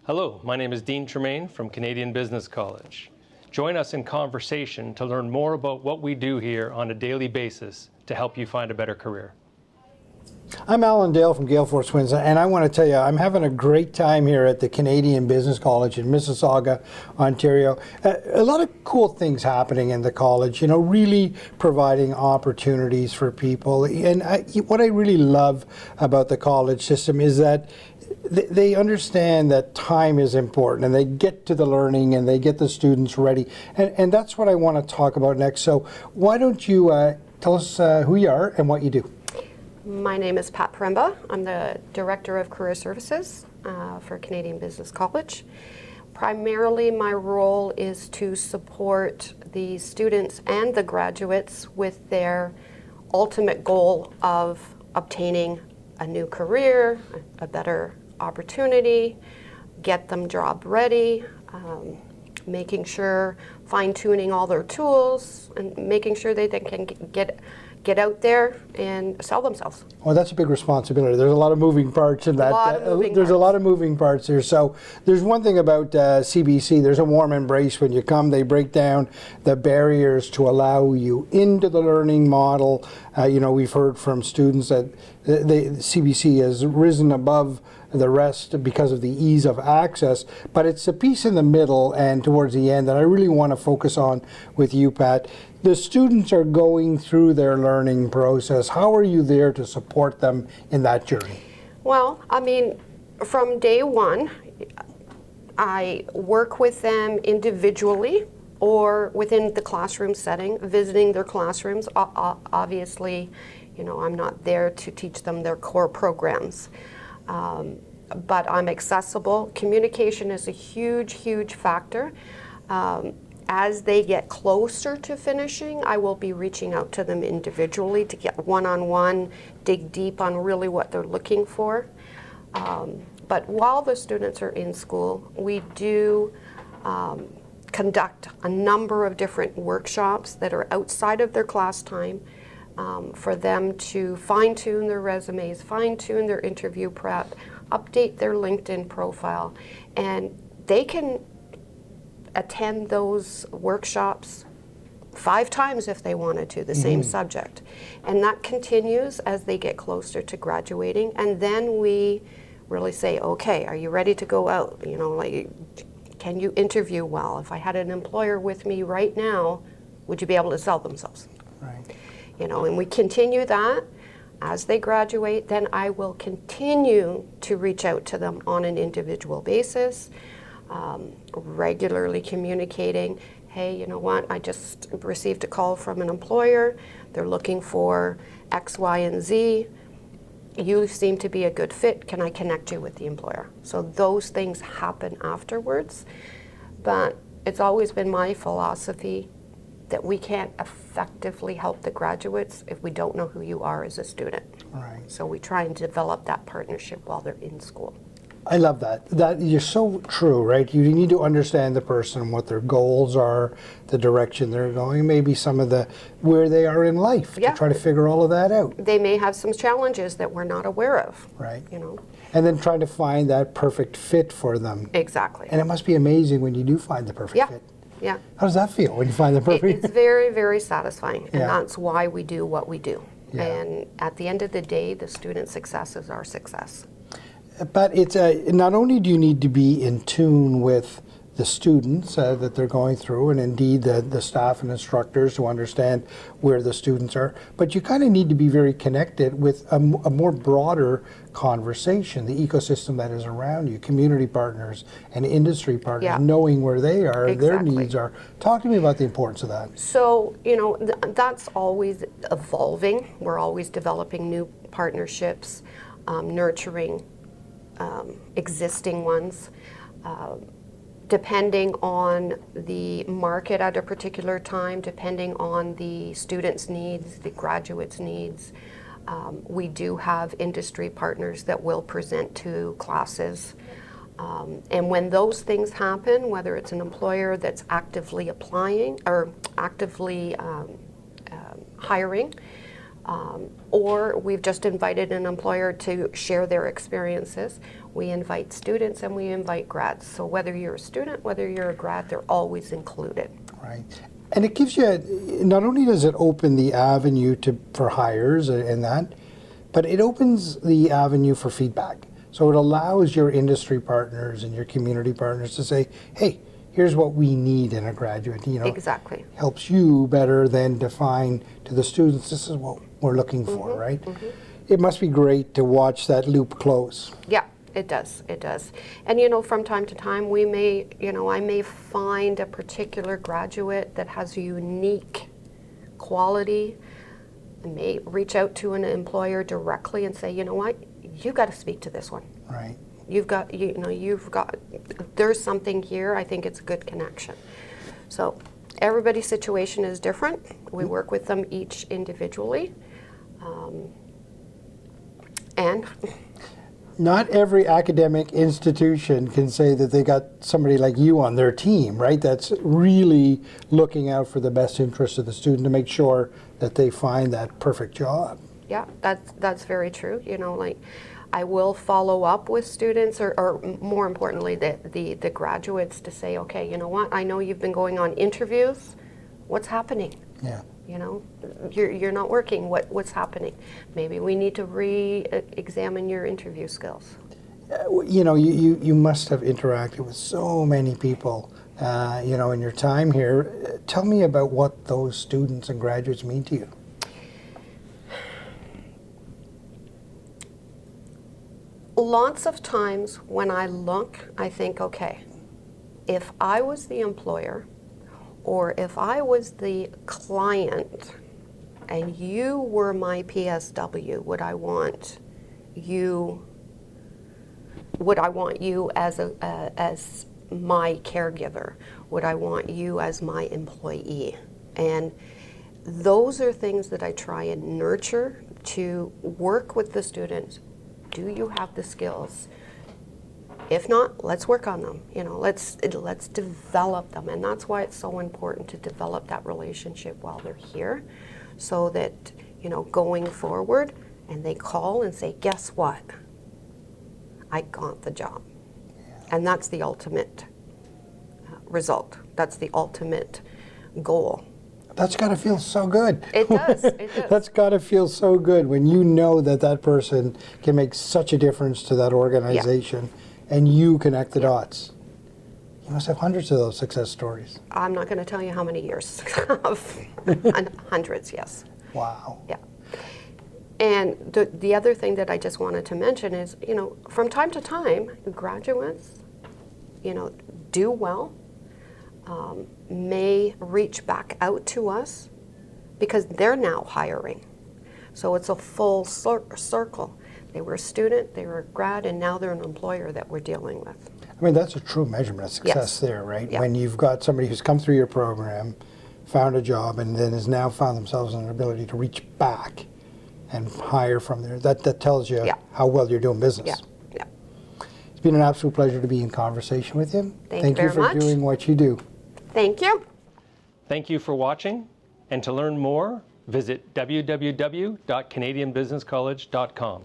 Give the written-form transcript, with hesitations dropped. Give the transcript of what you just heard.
Hello, my name is Dean Tremaine from Canadian Business College. Join us in conversation to learn more about what we do here on a daily basis to help you find a better career. I'm Alan Dale from Gale Force Winds, and I want to tell you, I'm having a great time here at the Canadian Business College in Mississauga, Ontario. A lot of cool things happening in the college, you know, really providing opportunities for people. And what I really love about the college system is that they understand that time is important, and they get to the learning and they get the students ready. And that's what I want to talk about next. So why don't you tell us who you are and what you do? My name is Pat Poremba. I'm the Director of Career Services for Canadian Business College. Primarily, my role is to support the students and the graduates with their ultimate goal of obtaining a new career, a better opportunity, get them job ready, making sure, fine-tuning all their tools, and making sure they can get out there and sell themselves. Well, that's a big responsibility. There's a lot of moving parts in that. There's a lot of moving parts here. So there's one thing about CBC. There's a warm embrace when you come. They break down the barriers to allow you into the learning model. You know, we've heard from students that CBC has risen above the rest because of the ease of access, but it's a piece in the middle and towards the end that I really want to focus on with you, Pat. The students are going through their learning process. How are you there to support them in that journey? Well, I mean, from day one, I work with them individually or within the classroom setting, visiting their classrooms. Obviously, you know, I'm not there to teach them their core programs. But I'm accessible. Communication is a huge, huge factor. As they get closer to finishing, I will be reaching out to them individually to get one-on-one, dig deep on really what they're looking for. But while the students are in school, we do conduct a number of different workshops that are outside of their class time for them to fine-tune their resumes, fine-tune their interview prep, update their LinkedIn profile, and they can attend those workshops 5 times if they wanted to, the same subject. And that continues as they get closer to graduating, and then we really say, okay, are you ready to go out? You know, like, can you interview well? If I had an employer with me right now, would you be able to sell themselves? Right. You know, and we continue that. As they graduate, then I will continue to reach out to them on an individual basis, regularly communicating, hey, you know what, I just received a call from an employer. They're looking for X, Y, and Z. You seem to be a good fit. Can I connect you with the employer? So those things happen afterwards. But it's always been my philosophy that we can't effectively help the graduates if we don't know who you are as a student. Right. So we try and develop that partnership while they're in school. I love that. That you're so true, right? You need to understand the person, what their goals are, the direction they're going, maybe some of the where they are in life to try to figure all of that out. They may have some challenges that we're not aware of. Right. You know. And then trying to find that perfect fit for them. Exactly. And it must be amazing when you do find the perfect fit. Yeah. How does that feel when you find the perfect? It's very, very satisfying, and that's why we do what we do. Yeah. And at the end of the day, the student success is our success. But it's not only do you need to be in tune with the students that they're going through, and indeed the staff and instructors to understand where the students are, but you kind of need to be very connected with a more broader conversation, the ecosystem that is around you, community partners and industry partners, knowing where they are, their needs are. Talk to me about the importance of that. So, you know, that's always evolving. We're always developing new partnerships, nurturing existing ones. Depending on the market at a particular time, depending on the students' needs, the graduates' needs, we do have industry partners that will present to classes. And when those things happen, whether it's an employer that's actively applying or actively hiring, Or we've just invited an employer to share their experiences. We invite students and we invite grads. So whether you're a student, whether you're a grad, they're always included. Right. And it gives you, not only does it open the avenue for hires and that, but it opens the avenue for feedback. So it allows your industry partners and your community partners to say, hey, here's what we need in a graduate. Exactly. Helps you better than define to the students, this is what we're looking for, right? It must be great to watch that loop close. Yeah, it does. It does. And from time to time, we may, I may find a particular graduate that has a unique quality. I may reach out to an employer directly and say, you know what, you got to speak to this one. Right. You've got, there's something here. I think it's a good connection. So everybody's situation is different. We work with them each individually. And not every academic institution can say that they got somebody like you on their team, right? That's really looking out for the best interest of the student to make sure that they find that perfect job. Yeah, that's very true. I will follow up with students, or more importantly, the graduates, to say, okay, you know what? I know you've been going on interviews. What's happening? Yeah. You're not working. What's happening? Maybe we need to re-examine your interview skills. You must have interacted with so many people, in your time here. Tell me about what those students and graduates mean to you. Lots of times when I look, I think, okay, if I was the employer or if I was the client and you were my PSW, would I want you as my caregiver? Would I want you as my employee? And those are things that I try and nurture to work with the students. Do you have the skills? If not, let's work on them. Let's develop them, and that's why it's so important to develop that relationship while they're here, so that going forward, and they call and say, "Guess what? I got the job," and that's the ultimate result. That's the ultimate goal. That's got to feel so good. It does. It does. That's got to feel so good when you know that person can make such a difference to that organization, and you connect the dots. You must have hundreds of those success stories. I'm not going to tell you how many years of hundreds. Yes. Wow. Yeah. And the other thing that I just wanted to mention is, from time to time, graduates, do well. May reach back out to us because they're now hiring. So it's a full circle. They were a student, they were a grad, and now they're an employer that we're dealing with. I mean, that's a true measurement of success there, right? Yeah. When you've got somebody who's come through your program, found a job, and then has now found themselves in an ability to reach back and hire from there. That tells you how well you're doing business. Yeah. It's been an absolute pleasure to be in conversation with you. Thank you for very much. doing what you do. Thank you. Thank you for watching, and to learn more, visit www.canadianbusinesscollege.com.